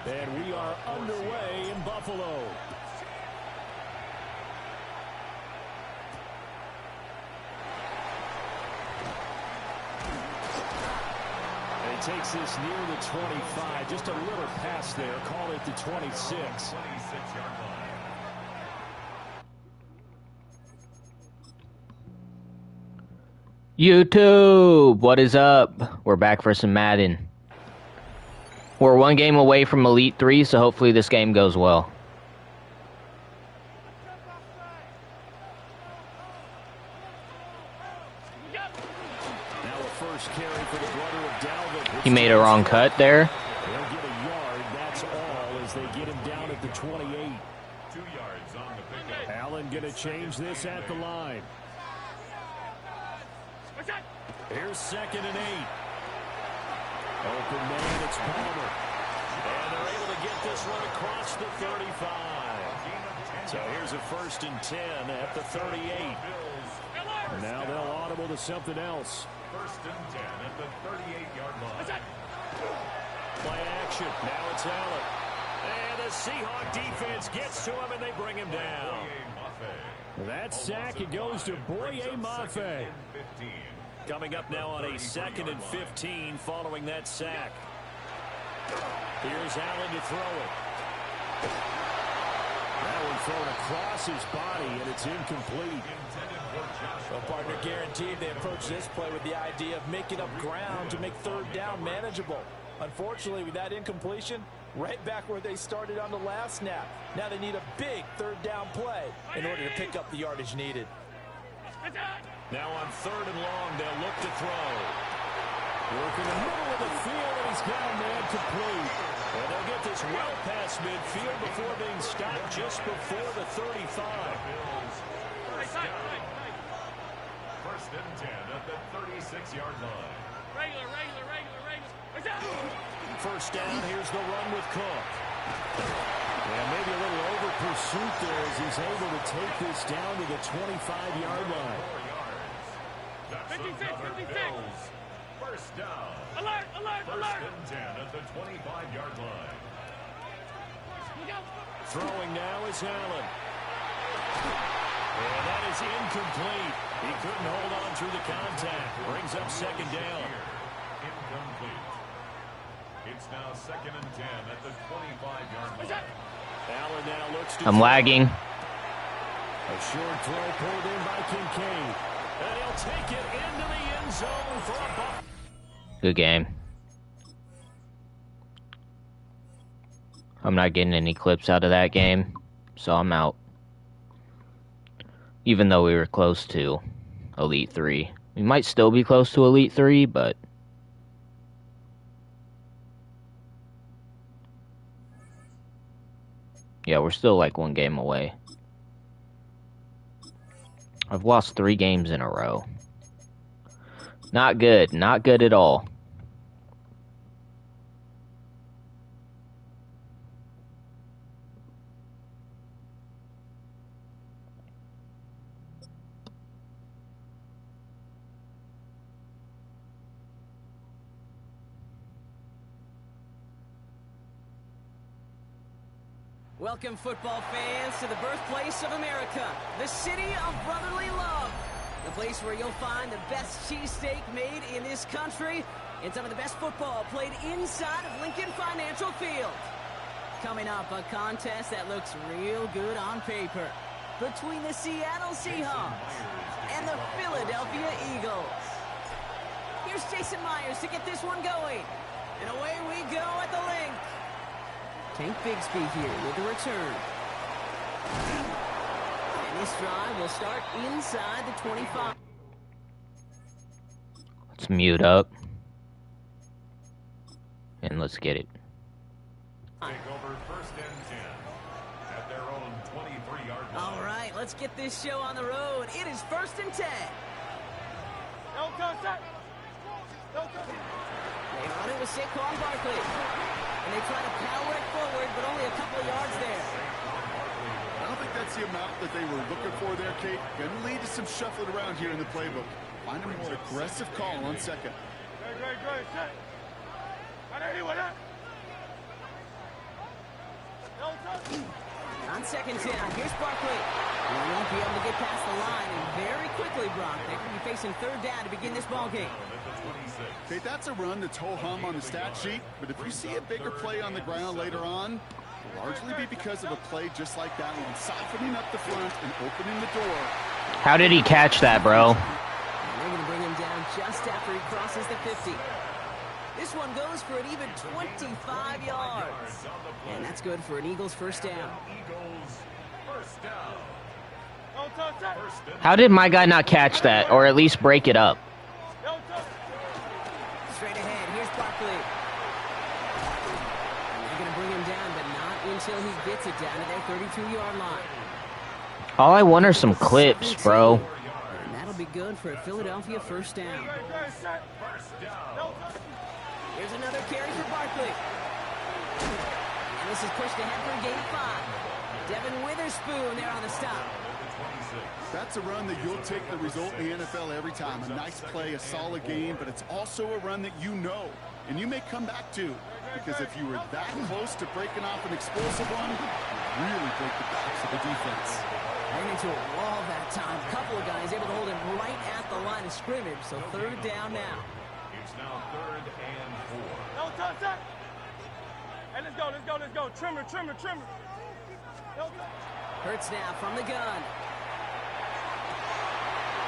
And we are underway in Buffalo. And he takes this near the 25. Just a little pass there. Call it the 26. YouTube, what is up? We're back for some Madden. We're one game away from Elite 3, so hopefully this game goes well. Now a first carry for the brother of Dalvin. He made a wrong cut there. They'll get a yard, that's all, as they get him down at the 28. 2 yards on the pickup. Allen going to change this at the line. Here's 2nd and 8. Open man, it's Palmer. And they're able to get this one across the 35. So here's a 1st and 10 at the 38. Now they'll audible to something else. 1st and 10 at the 38-yard line. Play action. Now it's Allen. And the Seahawk defense gets to him, and they bring him down. That sack, it goes to Boye Mafe. Coming up now on a 2nd and 15 following that sack. Here's Allen to throw it. That one thrown across his body, and it's incomplete. Well, partner, guaranteed they approach this play with the idea of making up ground to make 3rd down manageable. Unfortunately, with that incompletion, right back where they started on the last snap. Now they need a big 3rd down play in order to pick up the yardage needed. Now on 3rd and long, they'll look to throw. Work in the middle of the field, and he's got a man complete. And they'll get this well past midfield before being stopped just before the 35. 1st and 10 at the 36-yard line. Regular. 1st down, here's the run with Cook. And maybe a little over pursuit there as he's able to take this down to the 25-yard line. 56. 1st down. Alert. 1st and 10 at the 25-yard line. Throwing now is Allen. And that is incomplete. He couldn't hold on through the contact. Brings up 2nd down. Incomplete. It's now 2nd and 10 at the 25-yard line. Allen now looks to I'm lagging. A short throw pulled in by Kincaid. And he'll take it into the end zone for a buck. Good game. I'm not getting any clips out of that game, so I'm out. Even though we were close to Elite 3. We might still be close to Elite 3, but... yeah, we're still like one game away. I've lost 3 games in a row. Not good. Not good at all. Welcome, football fans, to the birthplace of America, the city of brotherly love. The place where you'll find the best cheesesteak made in this country and some of the best football played inside of Lincoln Financial Field. Coming up, a contest that looks real good on paper between the Seattle Seahawks and the Philadelphia Eagles. Here's Jason Myers to get this one going. And away we go at the link. Tank Bigsby here with the return. And this drive will start inside the 25. Let's mute up. And let's get it. Take over 1st and 10 at their own 23-yard line. All right, let's get this show on the road. It is 1st and 10. They run it with Saquon Barkley. And they try to power it forward, but only a couple of yards there. I don't think that's the amount that they were looking for there, Kate. Going to lead to some shuffling around here in the playbook. Find a more aggressive call on 2nd. On second down, here's Barkley. He won't be able to get past the line, and very quickly, Brock, they're going to be facing third down to begin this ball game. Okay, that's a run that's ho-hum on the stat sheet, but if you see a bigger play on the ground later on, it'll largely be because of a play just like that one, softening up the front and opening the door. How did he catch that, bro? And they're going to bring him down just after he crosses the 50. This one goes for an even 25 yards. And that's good for an Eagles first down. How did my guy not catch that, or at least break it up? Straight ahead, here's Barkley. And they're going to bring him down, but not until he gets it down to their 32-yard line. All I want are some clips, bro. And that'll be good for a Philadelphia first down. Here's another carry for Barkley. And this is pushed ahead for game 5. Devin Witherspoon there on the stop. That's a run that you'll take the result in the NFL every time. A nice play, a solid game, but it's also a run that you know and you may come back to. Because if you were that close to breaking off an explosive one, you really break the backs of the defense. Ran into a wall that time. A couple of guys able to hold him right at the line of scrimmage. So third down now. It's now 3rd and 4. No touch. Hey, let's go. Trimmer. Hurts now from the gun.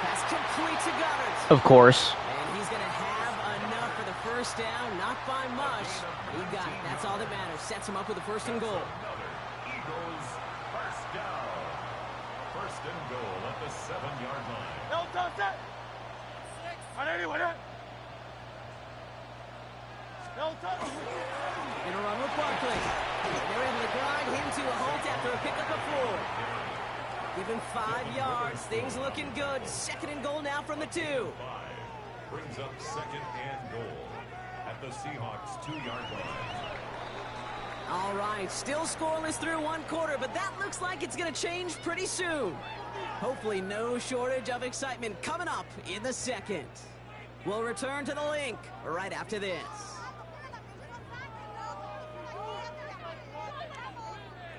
Pass complete to Goddard. Of course. And he's going to have enough for the first down. Not by much. He got it. That's all that matters. Sets him up with a 1st and goal. Eagles first down. 1st and goal at the 7-yard line. No touch. No touch. In a run with Barkley. They're able to grind him to a halt after a pickup of 4. Give him 5 yards. Things looking good. 2nd and goal now from the 2. 5 brings up 2nd and goal at the Seahawks 2-yard line. All right, still scoreless through 1 quarter, but that looks like it's going to change pretty soon. Hopefully no shortage of excitement coming up in the 2nd. We'll return to the link right after this.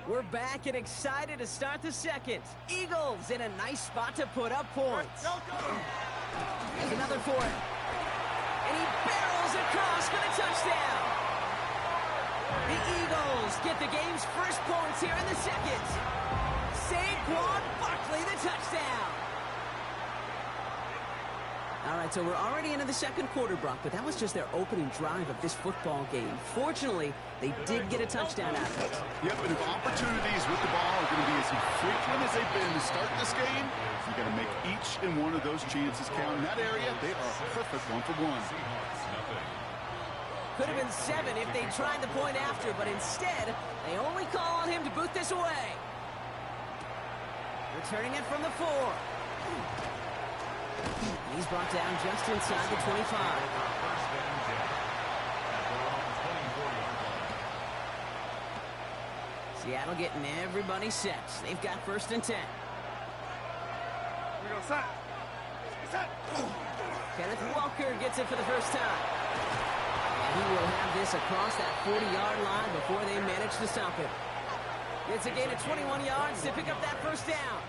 We're back and excited to start the 2nd. Eagles in a nice spot to put up points. There's another for it. And he barrels across for the touchdown. The Eagles get the game's first points here in the 2nd. Saquon Barkley, the touchdown. All right, so we're already into the 2nd quarter, Brock, but that was just their opening drive of this football game. Fortunately, they did get a touchdown out of it. Yep, and if opportunities with the ball are going to be as frequent as they've been to start this game, you got to make each and one of those chances count. In that area, they are a perfect 1-for-1. Could have been 7 if they tried the point after, but instead, they only call on him to boot this away. Returning it from the 4. He's brought down just inside the 25. Seattle getting everybody set. They've got 1st and 10. Kenneth Walker gets it for the first time. And he will have this across that 40-yard line before they manage to stop it. It's a gain of 21 yards to pick up that first down.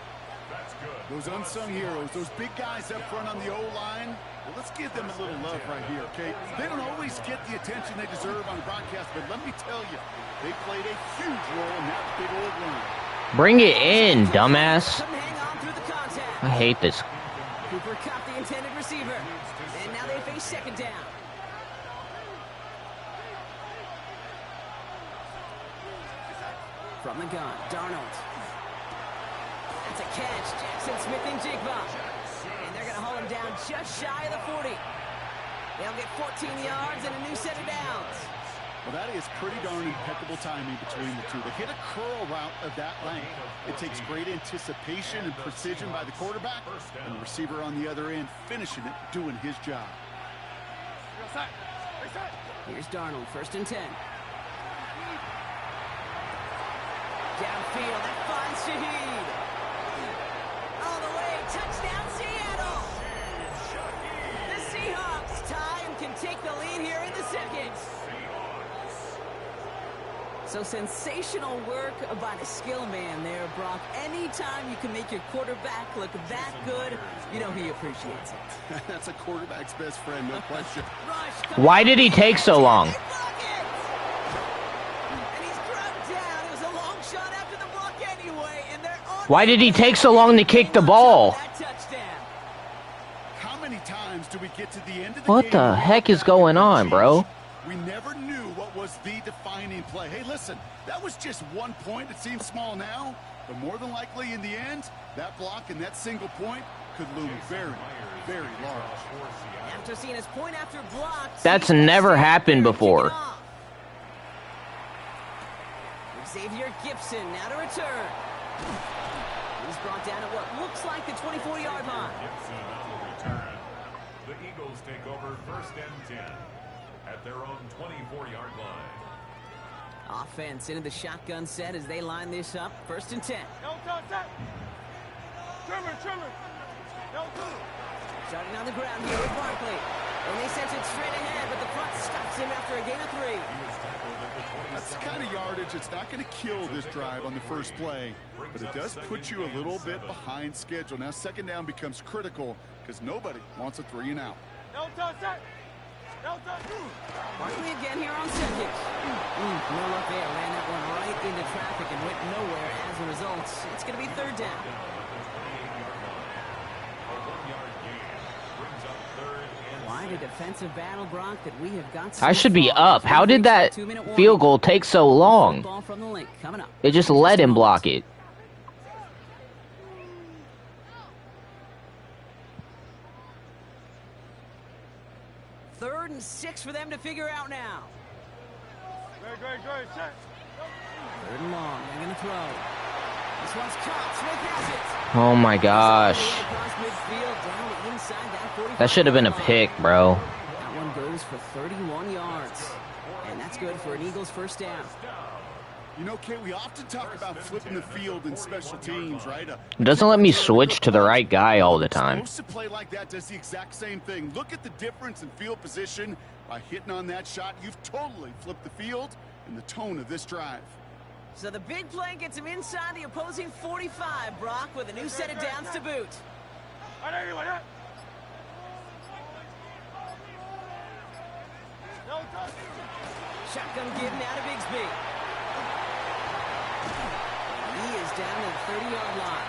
Those unsung heroes, those big guys up front on the O-line, well, let's give them a little love right here, okay? They don't always get the attention they deserve on the broadcast, but let me tell you, they played a huge role in that big old run. Bring it in, dumbass. Couldn't hang on through the contact. I hate this. Cooper caught the intended receiver. And now they face 2nd down. From the gun, Darnold. That's a catch. Jackson Smith and Jigba. And they're going to haul him down just shy of the 40. They'll get 14 yards and a new set of downs. Well, that is pretty darn impeccable timing between the two. They hit a curl route of that length. It takes great anticipation and precision by the quarterback, and the receiver on the other end finishing it, doing his job. Here's Darnold, 1st and 10. Downfield, that finds Shaheed. All the way, touchdown Seattle. The Seahawks tie and can take the lead here in the 2nd. So sensational work by the skill man there, Brock. Anytime you can make your quarterback look that good, you know he appreciates it. That's a quarterback's best friend, no question. Why did he take so long? And he's dropped down. It was a long shot after the block anyway, and they're on. Why did he take so long to kick the ball? That touchdown. How many times do we get to the end of the game? What the heck is going on, bro? We never knew what was the defining play. Hey, listen, that was just 1 point. It seems small now, but more than likely in the end, that block and that single point could loom very, very large. After seeing his point after block, That's never happened before. Xavier Gipson now to return. He's brought down at what looks like the 24-yard line. Gibson on the return. The Eagles take over 1st and 10 at their own 24-yard line. Offense into the shotgun set as they line this up. 1st and 10. No touch that. Trimmer. No touch. Starting on the ground here with Barkley. And they sent it straight ahead, but the front stops him after a gain of 3. That's the kind of yardage it's not going to kill this drive on the first play, but it does put you a little bit behind schedule. Now 2nd down becomes critical because nobody wants a 3 and out. No touch that. No touch. Barkley again here on 2nd. No luck there. Ran that one right into traffic and went nowhere as a result. It's going to be 3rd down. Quite a defensive battle, Brock, that we have got. I should be up. How did that field goal take so long? Ball from the link coming up. They just let him block it. Third and 6 for them to figure out now. Great. Check. 3rd and long. They're going to throw. This one's caught. Smith has it. Oh my gosh. Across midfield, down inside that 45. That should have been a pick, bro. That one goes for 31 yards. And that's good for an Eagles 1st down. You know, Kate, we often talk about flipping the field in special teams, right? It doesn't let me switch to the right guy all the time. Supposed to play like that does the exact same thing. Look at the difference in field position. By hitting on that shot, you've totally flipped the field and the tone of this drive. So the big play gets him inside the opposing 45, Brock, with a new set of downs to boot. No touch. Shotgun give now to Bigsby. He is down to the 30-yard line.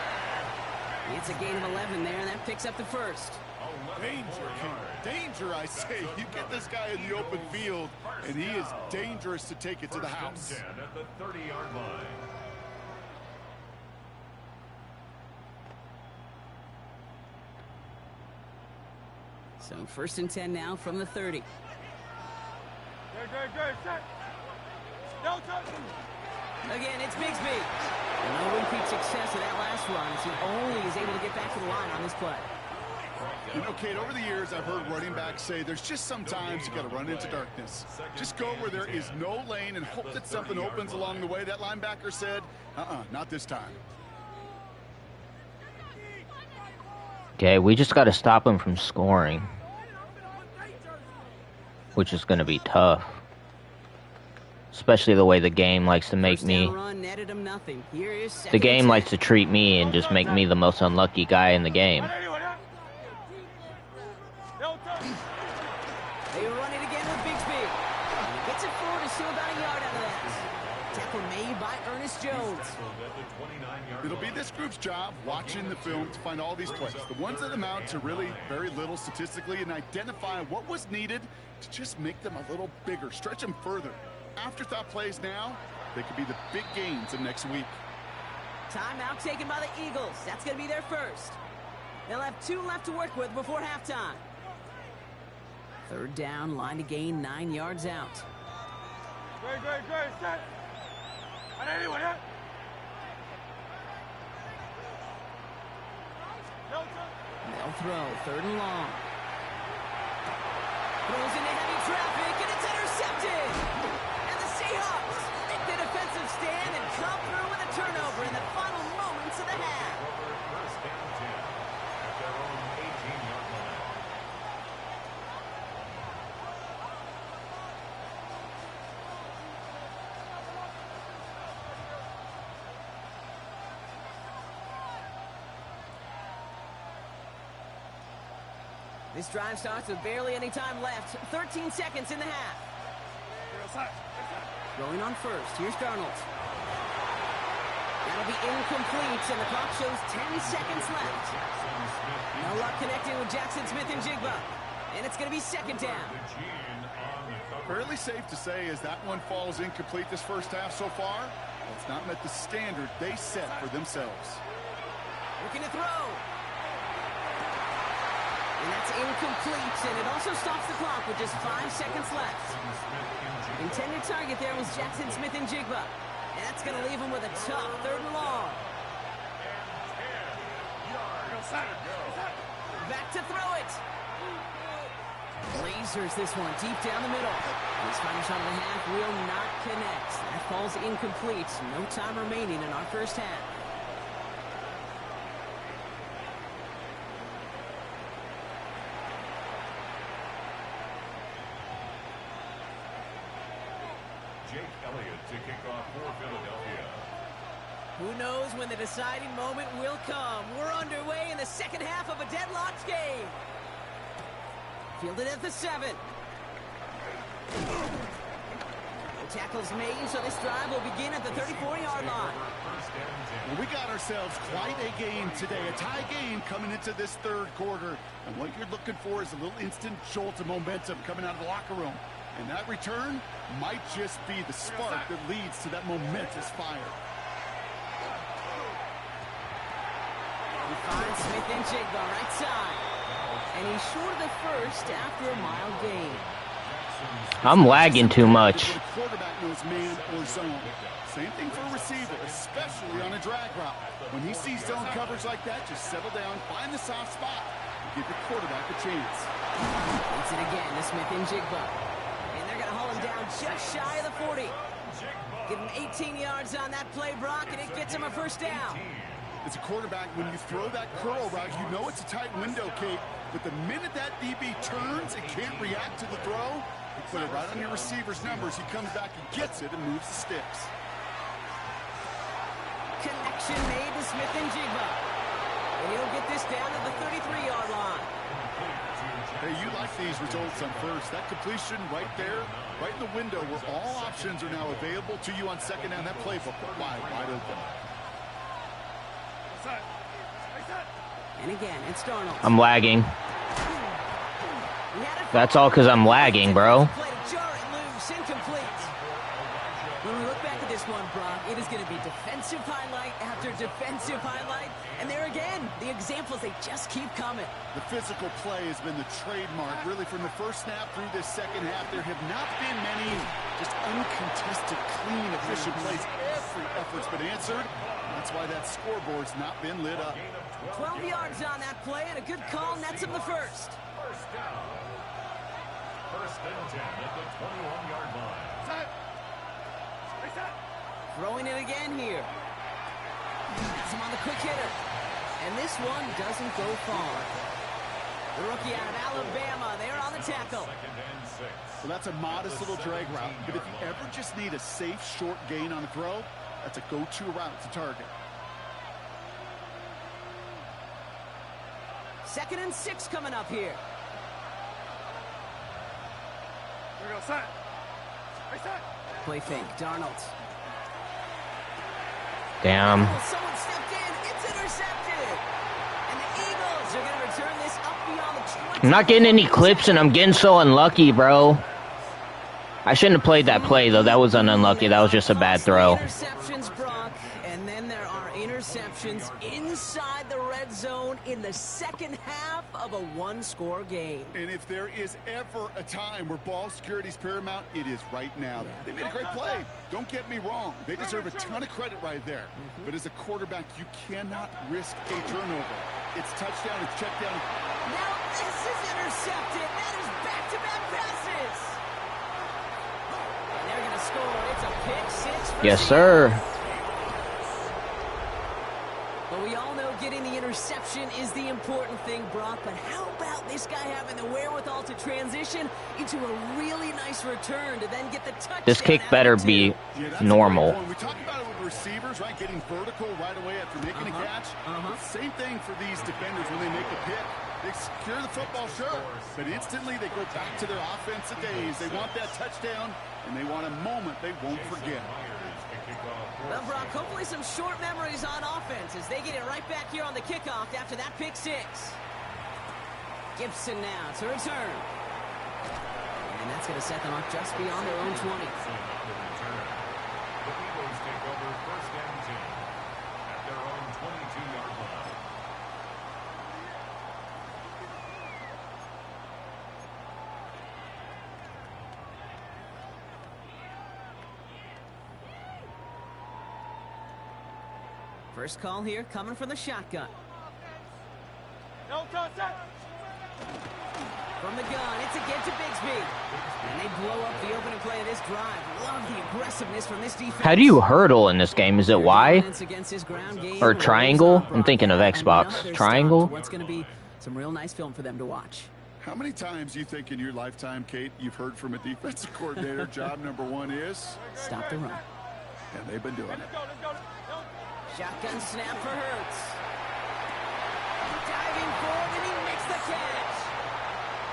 It's a gain of 11 there, and that picks up the 1st. Danger, I say. You get this guy in the open field, and he is dangerous to take it to the house. At the 30-yard line. So 1st and 10 now from the 30. Great. Check. No touch. Again, it's Bigsby. And no repeat success of that last run as he only is able to get back to the line on this play. You know, Kate, over the years, I've heard running backs say there's just sometimes you got to run into darkness. Just go where there is no lane and hope that something opens along the way. That linebacker said, not this time. Okay, we just got to stop him from scoring, which is going to be tough. Especially the way the game likes to make me. The game likes to treat me and just make me the most unlucky guy in the game. They run it again with Bigsby. And he gets it forward to seal about a yard out of that. Tackle made by Ernest Jones. It'll be this group's job watching the film to find all these plays. The ones that amount to really very little statistically and identify what was needed to just make them a little bigger, stretch them further. Afterthought plays now, they could be the big gains of next week. Timeout taken by the Eagles. That's going to be their first. They'll have 2 left to work with before halftime. 3rd down, line to gain 9 yards out. Great. Set. No touch. They'll throw 3rd and long. Throws into heavy traffic, and it's intercepted. And the Seahawks make the defensive stand and come through with a turnover in the final moments of the half. 1st and 10 at their own 18-yard line. This drive starts with barely any time left. 13 seconds in the half. Going on first. Here's Darnold. That'll be incomplete, and the clock shows 10 seconds left. No luck connecting with Jackson Smith-Njigba. And it's going to be second down. Fairly safe to say as that one falls incomplete this first half so far. It's not met the standard they set for themselves. Looking to throw. And that's incomplete, and it also stops the clock with just 5 seconds left. Intended target there was Jackson Smith-Njigba. And that's going to leave him with a tough 3rd and long. Back to throw it. Lasers this one deep down the middle. This final shot of the half will not connect. That falls incomplete. No time remaining in our first half. Jake Elliott to kick off for Philadelphia. Who knows when the deciding moment will come. We're underway in the second half of a deadlocked game. Fielded at the 7. The tackle's made, so this drive will begin at the 34-yard line. Well, we got ourselves quite a game today, a tie game coming into this 3rd quarter. And what you're looking for is a little instant jolt of momentum coming out of the locker room. And that return might just be the spark that leads to that momentous fire. He finds Smith-Njigba right side. And he's short of the first after a mild gain. I'm lagging too much. The quarterback knows man or zone. Same thing for a receiver, especially on a drag route. When he sees zone coverage like that, just settle down, find the soft spot, and give the quarterback a chance. It's it again to Smith-Njigba. And they're going to haul him down just shy of the 40. Give him 18 yards on that play, Brock, and it gets him a first down. As a quarterback, when you throw that curl route, you know it's a tight window, Kate. But the minute that DB turns and can't react to the throw, you put it right on your receiver's numbers. He comes back and gets it and moves the sticks. Connection made to Smith-Njigba. And he'll get this down to the 33-yard line. Hey, you like these results on first. That completion right there, right in the window where all options are now available to you on second down. That playbook wide open. And again, it's Darnold. I'm lagging. That's all because I'm lagging, bro. When we look back at this one, Brock, it is going to be defensive highlight after defensive highlight. And there again, the examples, they just keep coming. The physical play has been the trademark. Really, from the first snap through this second half, there have not been many just uncontested, clean, efficient plays. Every effort's been answered. That's why that scoreboard's not been lit up. 12 yards on that play, and a good call nets him the first. First down. First and 10 at the 21-yard line. Throwing it again here. That's him on the quick hitter. And this one doesn't go far. The rookie out of Alabama, they're on the tackle. Second and 6. So that's a modest little drag route. But if you ever just need a safe, short gain on a throw, that's a go-to route to target. 2nd and 6 coming up here. Here we go, set. Play fake, Darnold. Damn. Oh, someone stepped in. It's intercepted. And the Eagles are going to return this up beyond the 20. I'm not getting any clips, and I'm getting so unlucky, bro. I shouldn't have played that play, though. That was unlucky. That was just a bad throw. Interceptions, Brock. And then there are interceptions inside the red zone in the second half of a one-score game. And if there is ever a time where ball security is paramount, it is right now. They made a great play. Don't get me wrong. They deserve a ton of credit right there. But as a quarterback, you cannot risk a turnover. It's touchdown, it's check down. Now this is intercepted. That is back-to-back passes. And they're going to score. It's a pick 6 for Yes, Seattle. sir. But we all know getting the interception is the important thing, Brock. But how about this guy having the wherewithal to transition into a really nice return to then get the touchdown? This kick better be normal. We talk about it with receivers, right? Getting vertical right away after making a catch. Same thing for these defenders when they make a pick. They secure the football, sure, but instantly they go back to their offensive days. They want that touchdown, and they want a moment they won't forget. Well, Brock, hopefully some short memories on offense as they get it right back here on the kickoff after that pick six. Gibson now to return. And that's going to set them up just beyond their own 20. The Eagles take over first and 10 at their own 22-yard line. First call here coming from the shotgun. No contact. From the gun, it's again to Bigsby. And they blow up the opening play of this drive. Love the aggressiveness from this defense. How do you hurdle in this game? Is it Y? Or triangle? I'm thinking of Xbox. Triangle? What's going to be some real nice film for them to watch. How many times do you think in your lifetime, Kate, you've heard from a defensive coordinator, job number one is? Stop the run. And they've been doing it. Let's go. Shotgun snap for Hurts. Diving forward, and he makes the catch.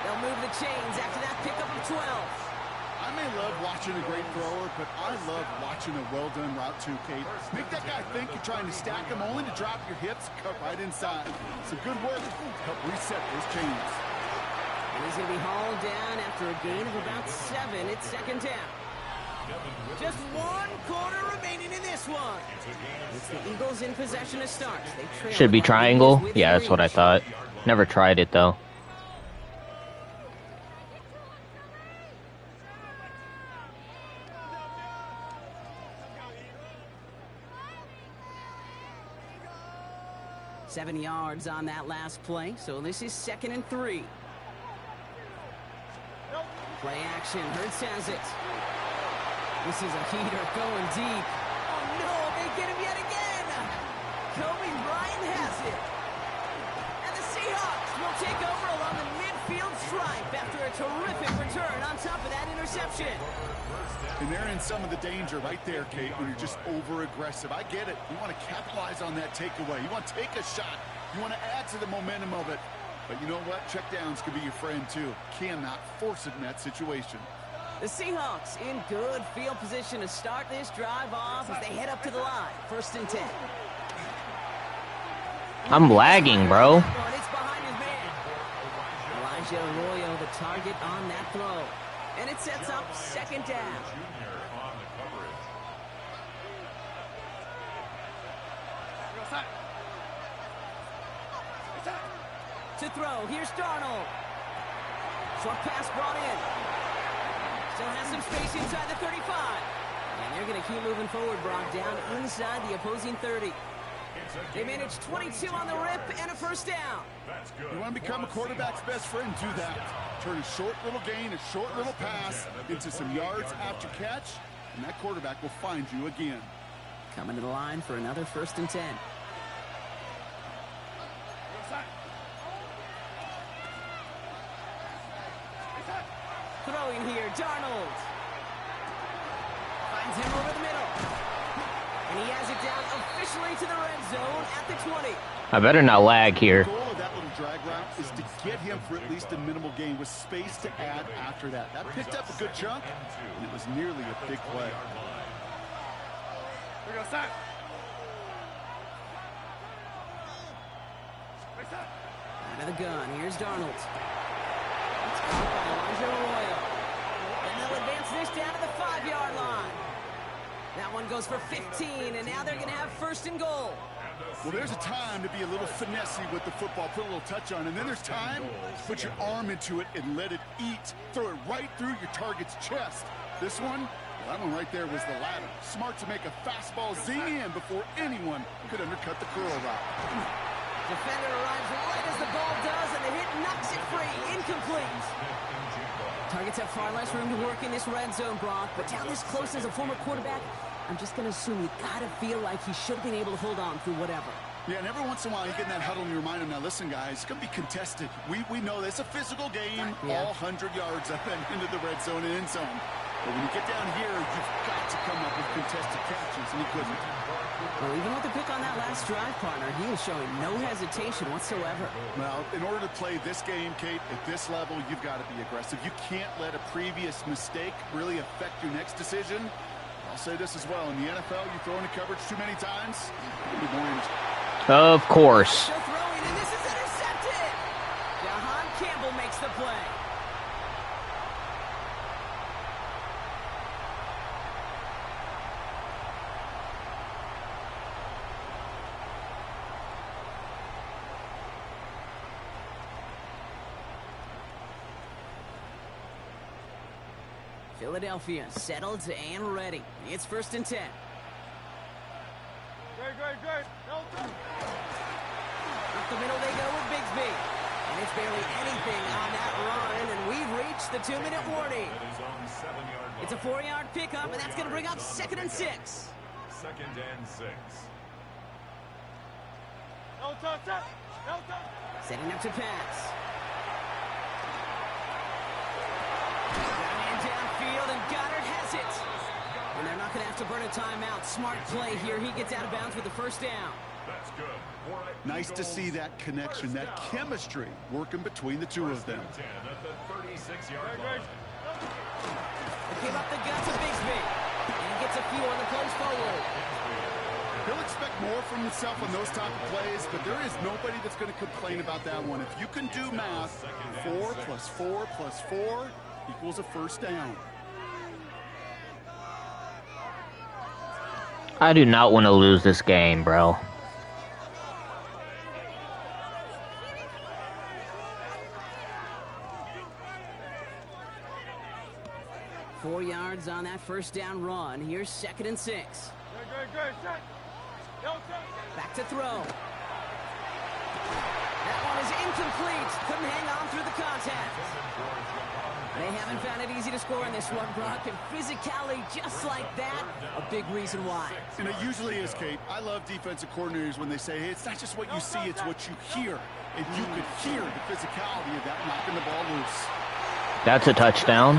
They'll move the chains after that pickup of 12. I may love watching a great thrower, but I love watching a well-done route too, Kate. Make that guy think you're trying to stack him only to drop your hips, cut right inside. Some good work to help reset those chains. And he's going to be hauled down after a gain of about 7. It's second down. Just 1 quarter remaining in this one. It's the Eagles in possession to start. Should be triangle? Yeah, that's what I thought. Never tried it, though. Seven yards on that last play, so this is 2nd and 3. Play action, Hurts has it. This is a heater going deep. Oh no, they get him yet again. Kobe Bryant has it. And the Seahawks will take over along the midfield stripe after a terrific return on top of that interception. And they're in some of the danger right there, Kate, when you're just over-aggressive. I get it. You want to capitalize on that takeaway. You want to take a shot. You want to add to the momentum of it. But you know what? Checkdowns can be your friend, too. Cannot force it in that situation. The Seahawks in good field position to start this drive off as they head up to the line. 1st and 10. I'm lagging, bro. It's behind his man. Elijah Arroyo, the target on that throw. And it sets up 2nd down. To throw, here's Darnold. Short pass brought in. Still has some space inside the 35. And they're going to keep moving forward, Brock, down inside the opposing 30. They managed 22 on the rip and a 1st down. You want to become a quarterback's best friend, do that. Turn a short little gain, a short little pass into some yards after catch, and that quarterback will find you again. Coming to the line for another 1st and 10. Throwing here, Darnold. Finds him over the middle. And he has it down officially to the red zone at the 20. I better not lag here. The goal of that little drag route is to get him for at least a minimal gain with space to add after that. That picked up a good chunk, and it was nearly a big play. We go sack. Out of the gun, here's Darnold. It's caught by Elijah Arroyo. And they'll advance this down to the 5-yard line. That one goes for 15, and now they're going to have 1st and goal. Well, there's a time to be a little finessey with the football, put a little touch on, and then there's time to put your arm into it and let it eat. Throw it right through your target's chest. This one, well, that one right there was the ladder. Smart to make a fastball zing in before anyone could undercut the curl route. Defender arrives right as the ball does, and the hit knocks it free. Incomplete. Targets have far less room to work in this red zone, Brock, but down this close as a former quarterback, I'm just going to assume you got to feel like he should have been able to hold on through whatever. Yeah, and every once in a while you get in that huddle and you remind him, now listen, guys, it's going to be contested. We know this. It's a physical game, all 100 yards up and into the red zone and end zone. But when you get down here, you've got to come up with contested catches, and he couldn't. Well, even with the pick on that last drive, partner, he was showing no hesitation whatsoever. Well, in order to play this game, Kate, at this level, you've got to be aggressive. You can't let a previous mistake really affect your next decision. I'll say this as well. In the NFL, you throw into coverage too many times, you'll be blamed. Of course. Still throwing, and this is intercepted. Jahan Campbell makes the play. Philadelphia settled and ready. It's 1st and 10. Great. Up the middle they go with Bigsby. And it's barely anything on that run, and we've reached the 2-minute warning. It's a 4-yard pickup, and that's going to bring up 2nd and 6. 2nd and 6. No touch. Setting up to pass. Man downfield, and Goddard has it. And they're not going to have to burn a timeout. Smart play here. He gets out of bounds with the 1st down. That's good. Nice to see that connection, that chemistry working between the two of them. 10 at the 36-yard line. They came up the guts of Bigsby. And he gets a few on the plays forward. He'll expect more from himself on those type of plays, but there is nobody that's going to complain about that one. If you can do math, 4 plus 4 plus 4 equals a 1st down. I do not want to lose this game, bro. Four yards on that 1st down run. Here's 2nd and 6. Great. No touch. Back to throw. That one is incomplete. Couldn't hang on through the contact. They haven't found it easy to score in this one, Brock, and physicality just like that, a big reason why. And it usually is, Kate. I love defensive coordinators when they say, hey, it's not just what you see, it's what you hear. And you could hear the physicality of that knocking the ball loose. That's a touchdown.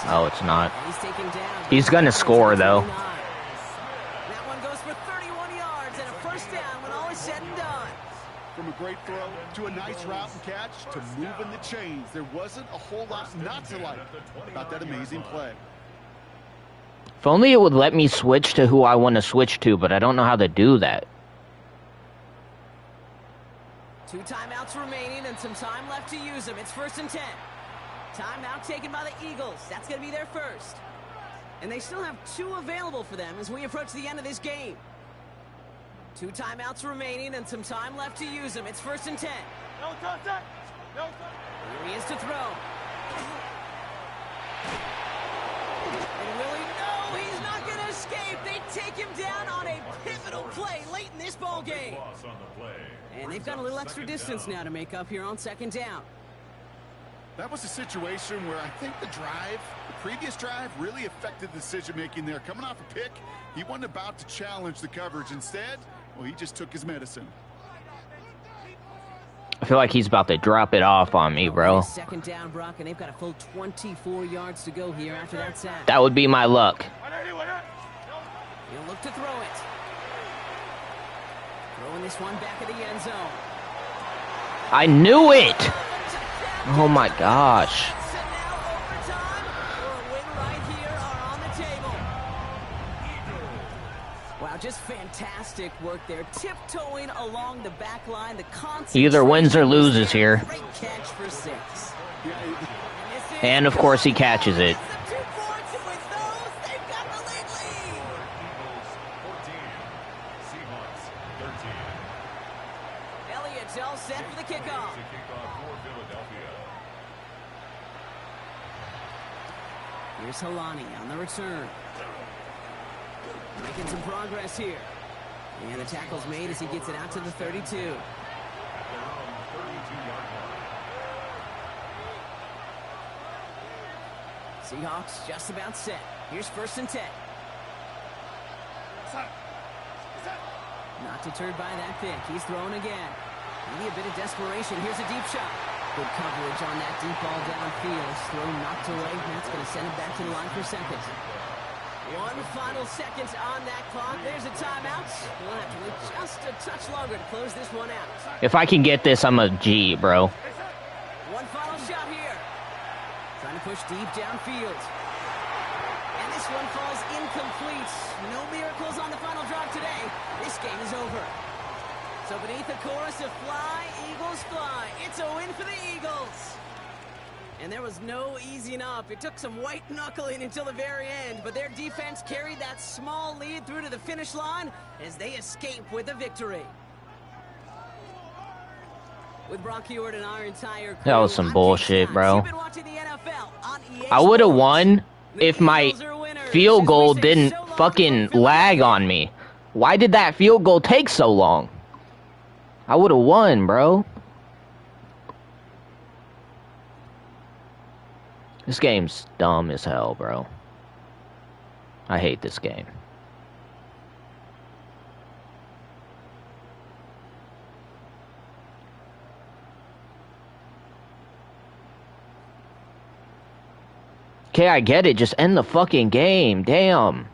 Oh, it's not. He's taken down. He's going to score, though. That one goes for 31 yards and a 1st down when all is said and done. From a great throw to a nice route and catch to moving the chains, there wasn't a whole lot not to like about that amazing play. If only it would let me switch to who I want to switch to, but I don't know how to do that. 2 timeouts remaining and some time left to use them. It's 1st and 10. Timeout taken by the Eagles. That's going to be their 1st. And they still have 2 available for them as we approach the end of this game. 2 timeouts remaining and some time left to use them. It's 1st and 10. No touch. Here he is to throw. And Willie, no, he's not going to escape. They take him down on a pivotal play late in this ball game. Loss on the play. And they've got a little extra distance now to make up here on 2nd down. That was a situation where I think the previous drive, really affected the decision-making there. Coming off a pick, he wasn't about to challenge the coverage. Instead, well, he just took his medicine. I feel like he's about to drop it off on me, bro. 2nd down, Brock, and they've got a full 24 yards to go here after that sack. That would be my luck. He'll look to throw it. Throwing this one back of the end zone. I knew it! Oh my gosh. So now overtime or a win right here are on the table. Wow, just fantastic work there. Tiptoeing along the back line. The concentration. Either wins or loses here. Great catch for 6. And of course he catches it. The 2 points, and with those, they've got the lead. Eagles 14. Seahawks 13. Elliott's all set for the kickoff. To kick off for Philadelphia. Here's Helani on the return. Making some progress here. And the tackle's made as he gets it out to the 32. At their own 32-yard line. Seahawks just about set. Here's 1st and 10. Not deterred by that pick. He's throwing again. Maybe a bit of desperation. Here's a deep shot. Good coverage on that deep ball downfield. Throw knocked away. That's going to send it back to the line for second. 1 final second on that clock. There's a timeout. We'll have to wait just a touch longer to close this one out. If I can get this, I'm a G, bro. One final shot here. Trying to push deep downfield. And this one falls incomplete. No miracles on the final drive today. This game is over. So beneath the chorus of Fly, Eagles Fly, it's a win for the Eagles. And there was no easing up. It took some white knuckling until the very end, but their defense carried that small lead through to the finish line as they escape with a victory. With Brock Huard and our entire crew, That was some bullshit, bro. You've been watching the NFL on EA I would have Sports. won if my field goal didn't fucking lag on me. Why did that field goal take so long? I would have won, bro. This game's dumb as hell, bro. I hate this game. Okay, I get it. Just end the fucking game. Damn.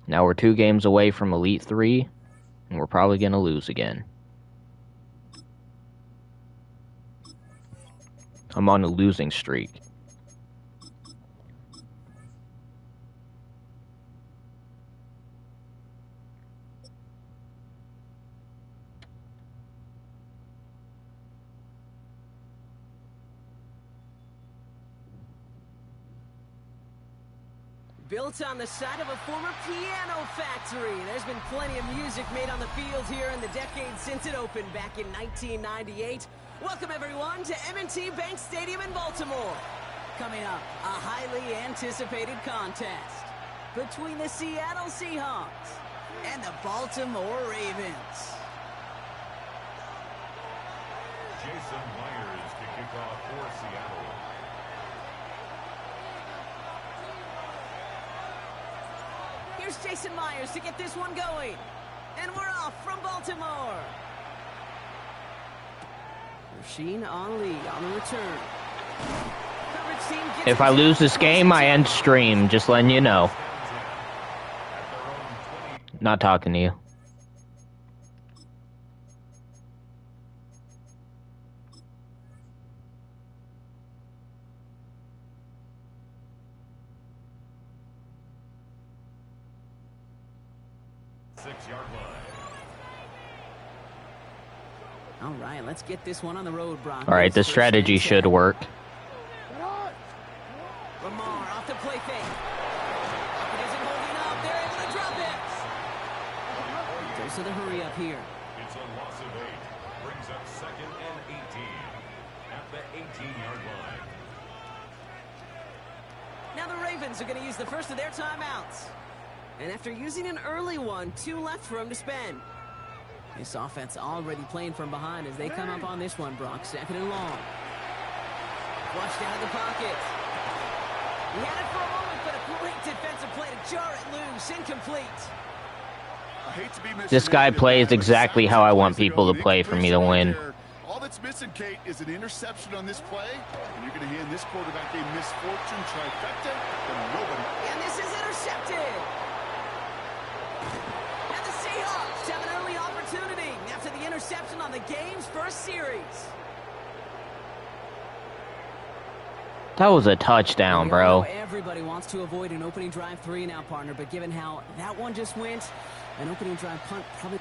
Now we're 2 games away from Elite 3, and we're probably going to lose again. I'm on a losing streak. Built on the side of a former piano factory. There's been plenty of music made on the field here in the decade since it opened back in 1998. Welcome, everyone, to M&T Bank Stadium in Baltimore. Coming up, a highly anticipated contest between the Seattle Seahawks and the Baltimore Ravens. Jason Myers to kick off for Seattle. Here's Jason Myers to get this one going. And we're off from Baltimore. Rasheen Ali on the return. If I lose this game, I end stream. Just letting you know. Not talking to you. All right, let's get this one on the road, Broncos. All right, the strategy should work. Lamar off the play fake. It isn't holding up. They're able to drop it. Goes to the hurry up here. It's a loss of 8. Brings up 2nd and 18 at the 18-yard line. Now the Ravens are going to use the first of their timeouts. And after using an early one, 2 left for them to spend. This offense already playing from behind as they come up on this one, Brock. 2nd and long. Flushed out of the pocket. He had it for a moment, but a great defensive play to jar it loose. Incomplete. I hate to be This guy plays exactly how I want people to play for me to win. All that's missing, Kate, is an interception on this play, and you're going to hand this quarterback a misfortune trifecta from nobody. And this is intercepted. And the Seahawks have an early opportunity after the interception on the game's first series. That was a touchdown, bro. Everybody wants to avoid an opening drive 3 now, partner, but given how that one just went, an opening drive punt probably...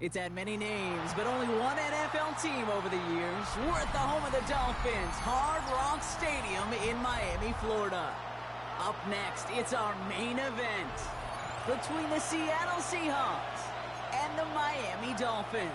It's had many names, but only one NFL team over the years. We're at the home of the Dolphins, Hard Rock Stadium in Miami, Florida. Up next, it's our main event between the Seattle Seahawks and the Miami Dolphins.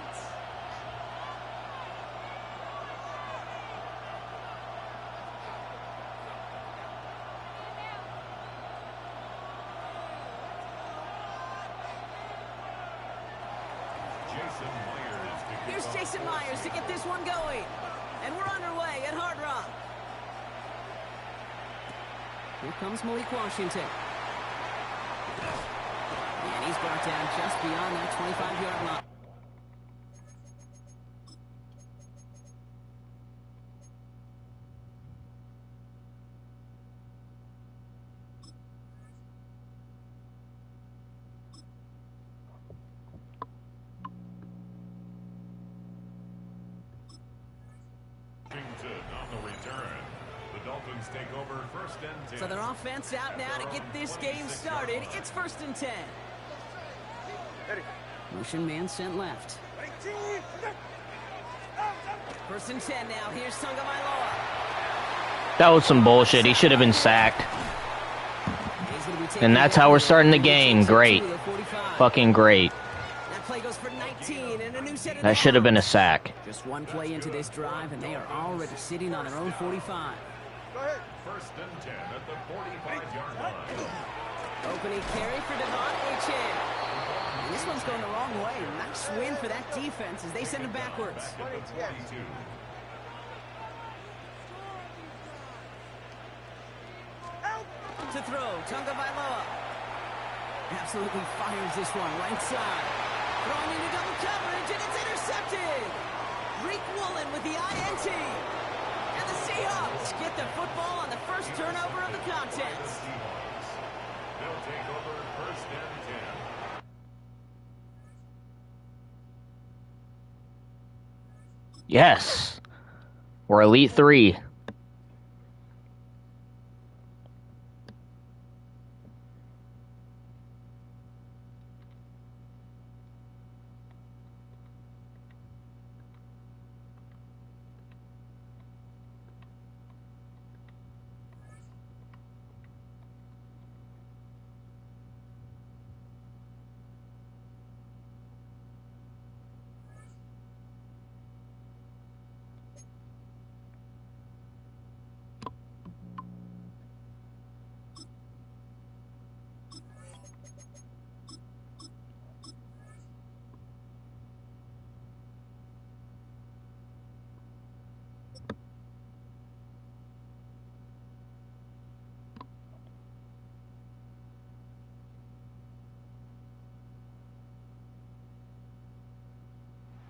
Here's Jason Myers to get this one going. And we're underway at Hard Rock. Here comes Malik Washington. And he's brought down just beyond that 25-yard line. Take over first and 10. So their offense out now to get this game started. It's first and 10. Motion man sent left. First and 10 now. Here's Tagovailoa. That was some bullshit. He should have been sacked. And that's how we're starting the game. Great. Fucking great. That play goes for 19 and a new set of That should have been a sack. Just one play into this drive, and they are already sitting on their own 45. First and 10 at the 45-yard line. Opening carry for Devon Achane. And this one's going the wrong way. Nice win for that defense as they send him backwards. To throw, Tagovailoa. Absolutely fires this one right side. Throwing into double coverage, and it's intercepted. Reek Woolen with the INT. And the Seahawks get the football on the first turnover of the contest. They'll take over first and 10. Yes. We're Elite 3.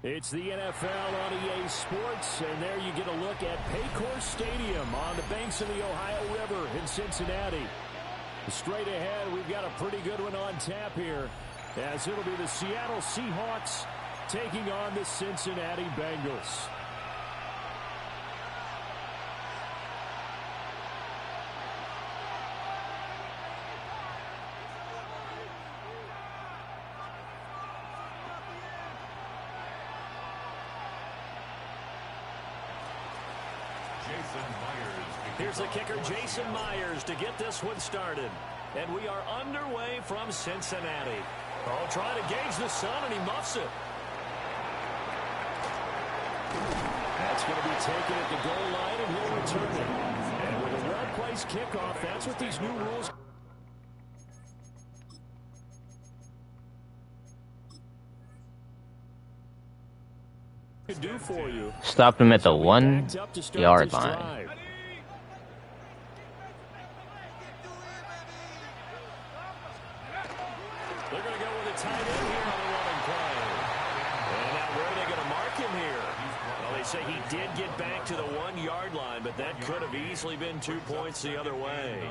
It's the NFL on EA Sports, and there you get a look at Paycor Stadium on the banks of the Ohio River in Cincinnati. Straight ahead, we've got a pretty good one on tap here, as it'll be the Seattle Seahawks taking on the Cincinnati Bengals. Here's the kicker, Jason Myers, to get this one started. And we are underway from Cincinnati. Oh, trying to gauge the sun, and he muffs it. That's going to be taken at the goal line, and he'll return it. And with a well-placed kickoff, that's what these new rules can do for you. Stopped him at the 1-yard line. They're going to go with a tight end here on the running play. And now where are they going to mark him here? Well, they say he did get back to the 1-yard line, but that could have easily been 2 points the other way.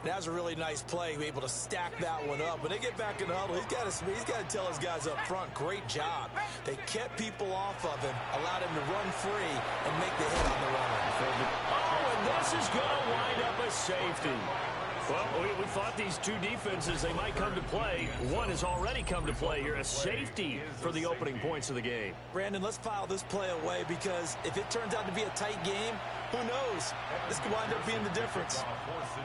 That was a really nice play, able to stack that one up. When they get back in the huddle, he's got to tell his guys up front, great job. They kept people off of him, allowed him to run free and make the hit on the runner. Oh, and this is going to wind up a safety. Well, we thought these two defenses, they might come to play. One has already come to play here, a safety for the opening points of the game. Brandon, let's file this play away because if it turns out to be a tight game, who knows? This could wind up being the difference.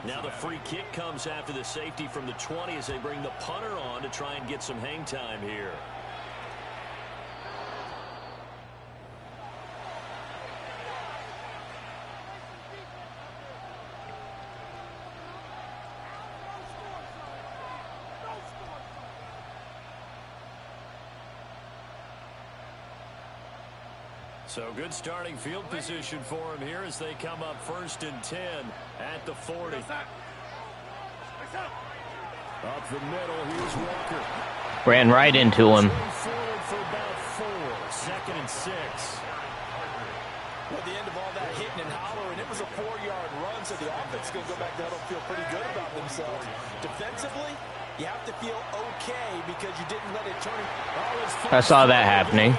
Now the free kick comes after the safety from the 20 as they bring the punter on to try and get some hang time here. So good starting field position for him here as they come up 1st and 10 at the 40. Up the middle, here's Walker. Ran right into him. Forward for about 4, 2nd and 6. At the end of all that hitting and hollering, it was a 4-yard run, so the offense is going to go back to huddle and feel pretty good about themselves. Defensively, you have to feel okay because you didn't let it turn. I saw that happening.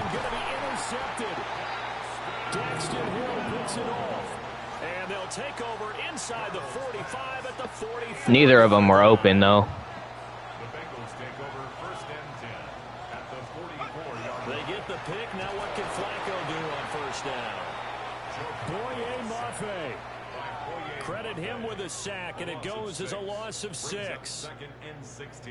Daxton Hill puts it off. And they'll take over inside the 45 at the 45. Neither of them were open, though. The Bengals take over 1st and 10 at the 44-yard line. They get the pick. Now what can Flacco do on 1st down? Boye Mafe. Credit him with a sack, and it goes as a loss of 6.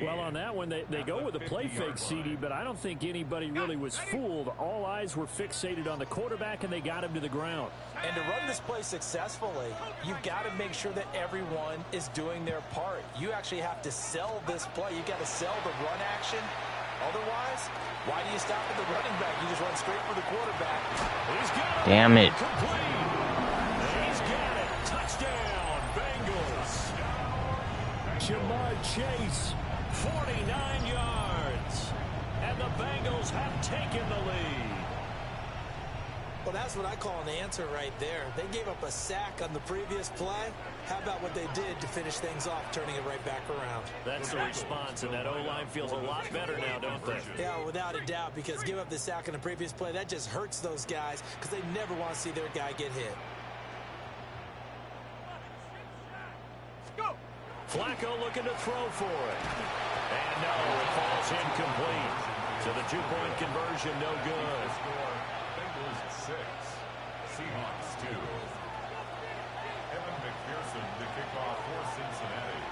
Well, on that one, they go with a play fake, CD, but I don't think anybody really was fooled. All eyes were fixated on the quarterback, and they got him to the ground. And to run this play successfully, you've got to make sure that everyone is doing their part. You actually have to sell this play. You've got to sell the run action. Otherwise, why do you stop at the running back? You just run straight for the quarterback. He's got it. Damn it. He's got it. Touchdown, Bengals. Jamar Chase. 49 yards. And the Bengals have taken the lead. Well, that's what I call an answer right there. They gave up a sack on the previous play. How about what they did to finish things off, turning it right back around? That's the response, and that O-line feels a lot better now, don't they? Yeah, without a doubt, because give up the sack on the previous play, that just hurts those guys because they never want to see their guy get hit. Flacco looking to throw for it. And no, it falls incomplete. So the 2-point conversion, no good. Bengals 6, Seahawks 2. Evan McPherson to kick off for Cincinnati.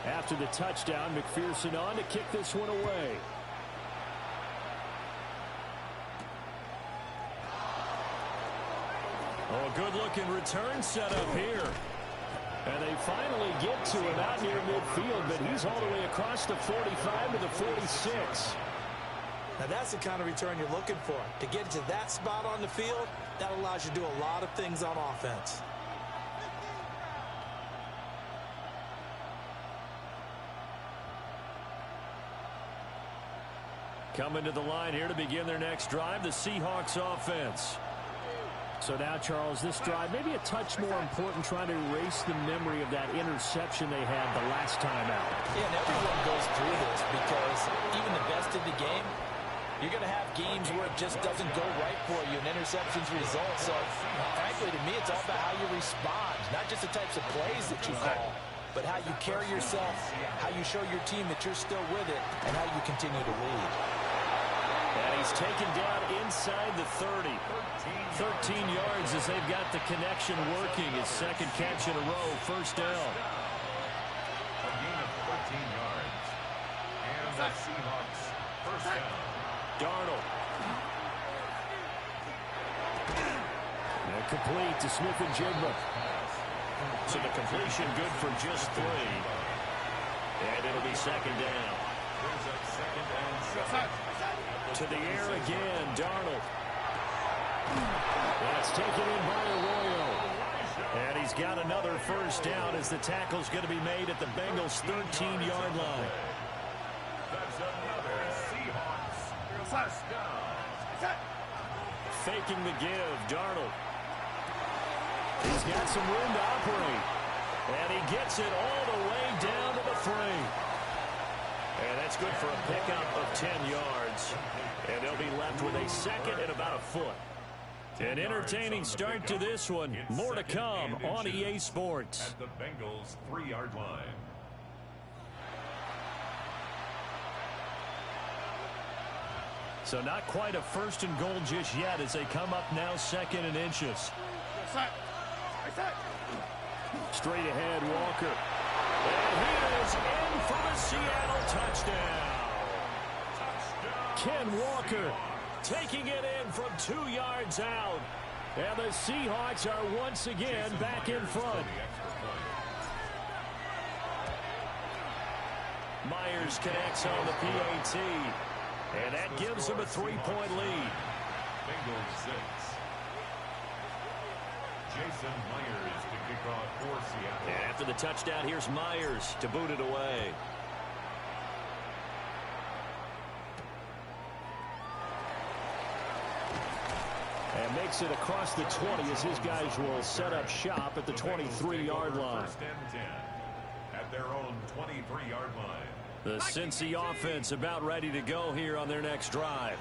After the touchdown, McPherson on to kick this one away. Oh, a good-looking return set up here. And they finally get to him out near midfield, but he's all the way across the 45 to the 46. Now, that's the kind of return you're looking for. To get to that spot on the field, that allows you to do a lot of things on offense. Coming to the line here to begin their next drive, the Seahawks offense. So now, Charles, this drive maybe a touch more important, trying to erase the memory of that interception they had the last time out. Yeah, and everyone goes through this because even the best in the game, you're going to have games where it just doesn't go right for you, and interceptions result. So, frankly, to me, it's all about how you respond, not just the types of plays that you call, but how you carry yourself, how you show your team that you're still with it, and how you continue to lead. And he's taken down inside the 30. 13 yards as they've got the connection working. His 2nd catch in a row, 1st down. A gain of 14 yards. And the Seahawks 1st down. Darnold. And complete to Smith and Jigba. So the completion good for just 3. And it'll be 2nd down. Brings up 2nd and 7. To the air again, Darnold. That's taken in by Arroyo. And he's got another 1st down as the tackle's going to be made at the Bengals' 13-yard line. That's another Seahawks 1st down. Faking the give, Darnold. He's got some room to operate. And he gets it all the way down to the 3. And that's good for a pickup of 10 yards. And they'll be left with a 2nd and about a foot. 10 An entertaining start to this one. More to come on EA Sports. At the Bengals' 3-yard line. So not quite a 1st and goal just yet as they come up now 2nd and inches. Straight ahead, Walker. And he is in for the Seattle touchdown. Ken Walker taking it in from 2 yards out. And the Seahawks are once again back in front. Myers connects on the PAT. And that gives them a 3-point lead. Bengals 6. Jason Myers to kick off for Seattle. And after the touchdown, here's Myers to boot it away. And makes it across the 20 as his guys will set up shop at the 23-yard line. 1st and 10 at their own 23-yard line. The Cincy offense about ready to go here on their next drive.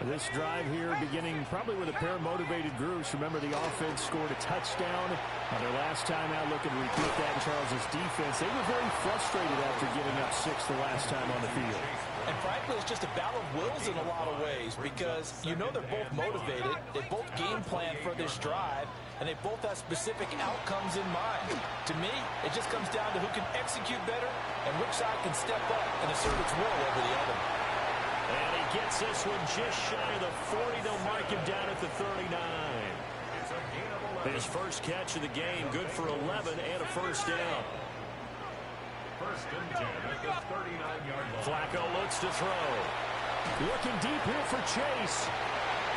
This drive here beginning probably with a pair of motivated groups. Remember, the offense scored a touchdown on their last time out. Looking to repeat that in Charles' defense. They were very frustrated after giving up 6 the last time on the field. And frankly, it's just a battle of wills in a lot of ways because you know they're both motivated. They both game plan for this drive, and they both have specific outcomes in mind. To me, it just comes down to who can execute better and which side can step up and assert its will over the other. And he gets this one just shy of the 40. They'll mark him down at the 39. His first catch of the game, good for 11 and a 1st down. 1st and 10 at the 39-yard line. Flacco looks to throw. Looking deep here for Chase.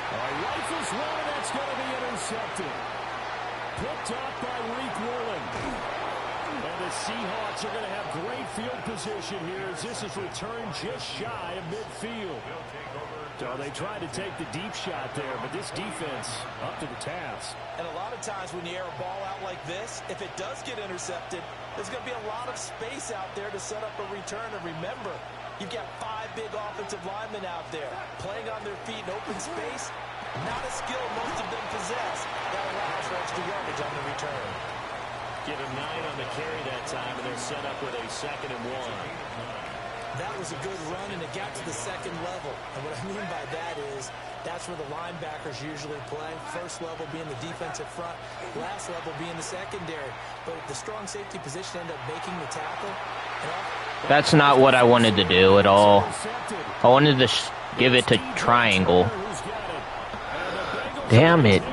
Rifles one, and that's going to be intercepted. Picked up by Reek Woolen. And the Seahawks are going to have great field position here as this is returned just shy of midfield. So they tried to take the deep shot there, but this defense up to the task. And a lot of times when you air a ball out like this, if it does get intercepted, there's going to be a lot of space out there to set up a return. And remember, you've got 5 big offensive linemen out there playing on their feet in open space. Not a skill most of them possess. That allows for extra yardage on the return. Get a 9 on the carry that time, and they're set up with a 2nd and 1. That was a good run, and it got to the 2nd level. And what I mean by that is that's where the linebackers usually play. First level being the defensive front, last level being the secondary. But the strong safety position ended up making the tackle. That's not what I wanted to do at all. I wanted to give it to triangle. Damn it.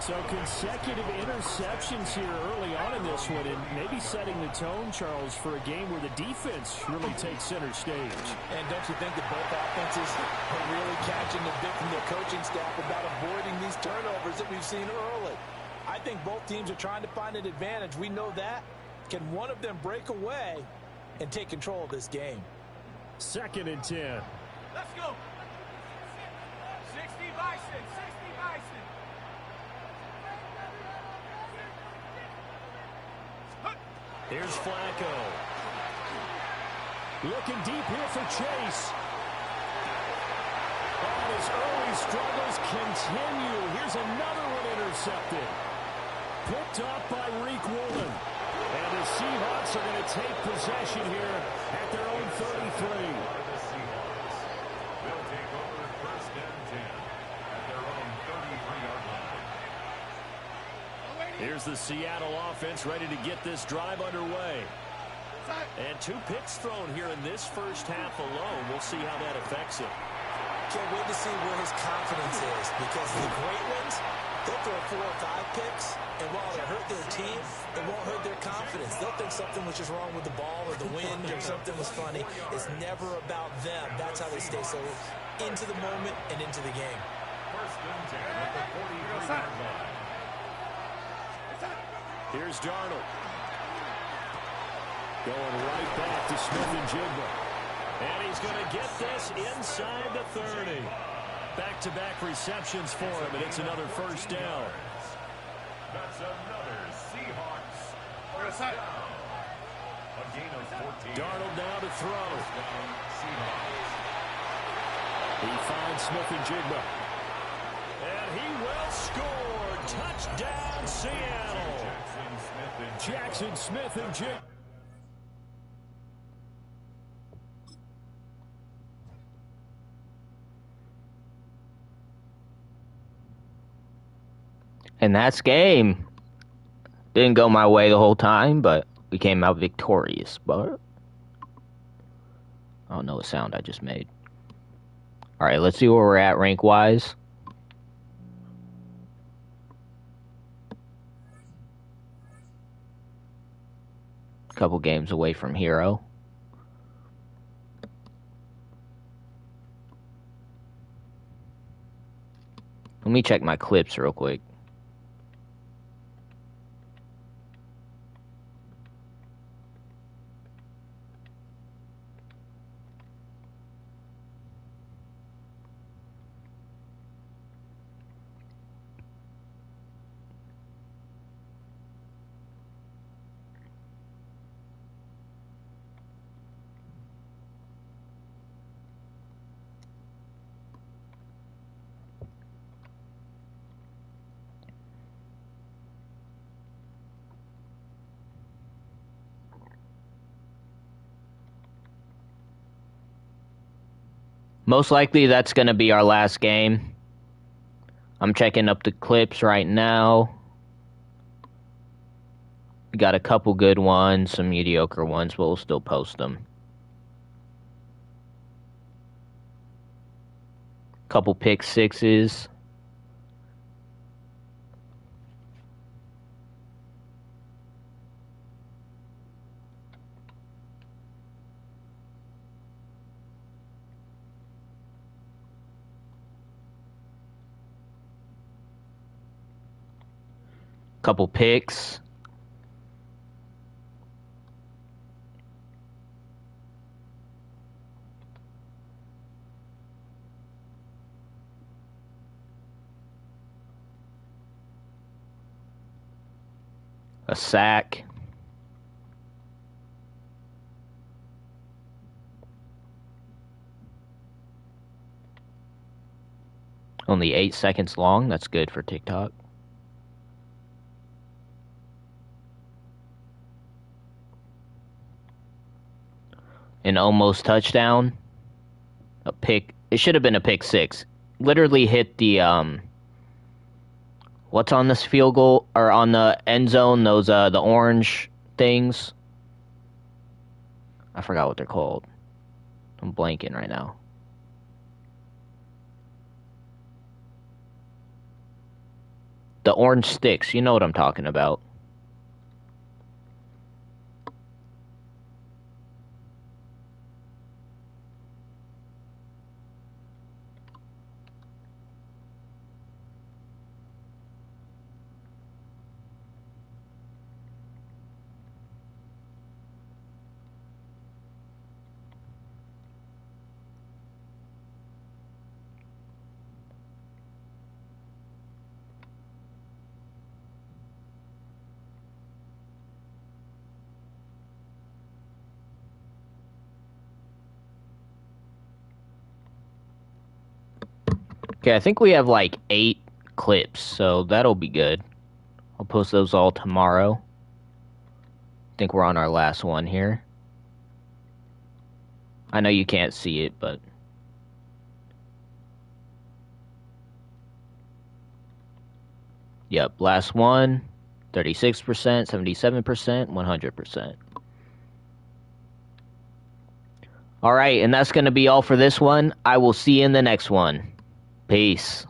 So consecutive interceptions here early on in this one, and maybe setting the tone, Charles, for a game where the defense really takes center stage. And don't you think that both offenses are really catching a bit from their coaching staff about avoiding these turnovers that we've seen early? I think both teams are trying to find an advantage. We know that. Can one of them break away and take control of this game? 2nd and 10. Let's go. 60 Bison, 60 Bison. Here's Flacco. Looking deep here for Chase. And his early struggles continue. Here's another one intercepted. Picked up by Reek Woolen. And the Seahawks are going to take possession here at their own 33. The Seahawks will take over 1st and 10 at their own 33-yard line. Here's the Seattle offense ready to get this drive underway. And 2 picks thrown here in this first half alone. We'll see how that affects him. Can't wait to see where his confidence is because the great ones, they'll throw 4 or 5 picks, and while it hurt their team, it won't hurt their confidence. They'll think something was just wrong with the ball or the wind or something was funny. It's never about them. That's how they stay so into the moment and into the game. 1st and 10 at the 43-yard line. Here's Darnold. Going right back to Smith-Njigba. And he's going to get this inside the 30. Back-to-back receptions for him, and it's another 1st down. That's another Seahawks first down. A gain of 14. Darnold now to throw. Seahawks. He finds Smith-Njigba. And he will score. Touchdown, Seattle. Jackson Smith-Njigba. And that's game. Didn't go my way the whole time, but we came out victorious. But I don't know what sound I just made. All right, let's see where we're at rank-wise. Couple games away from hero. Let me check my clips real quick. Most likely that's going to be our last game. I'm checking up the clips right now. We got a couple good ones, some mediocre ones, but we'll still post them. Couple pick sixes. Couple picks. A sack. Only 8 seconds long. That's good for TikTok. An almost touchdown. A pick. It should have been a pick six. Literally hit the, what's on this field goal, or on the end zone, those, the orange things. I forgot what they're called. I'm blanking right now. The orange sticks, you know what I'm talking about. Okay, I think we have like 8 clips, so that'll be good. I'll post those all tomorrow. I think we're on our last one here. I know you can't see it, but... Yep, last one. 36%, 77%, 100%. Alright, and that's going to be all for this one. I will see you in the next one. Peace.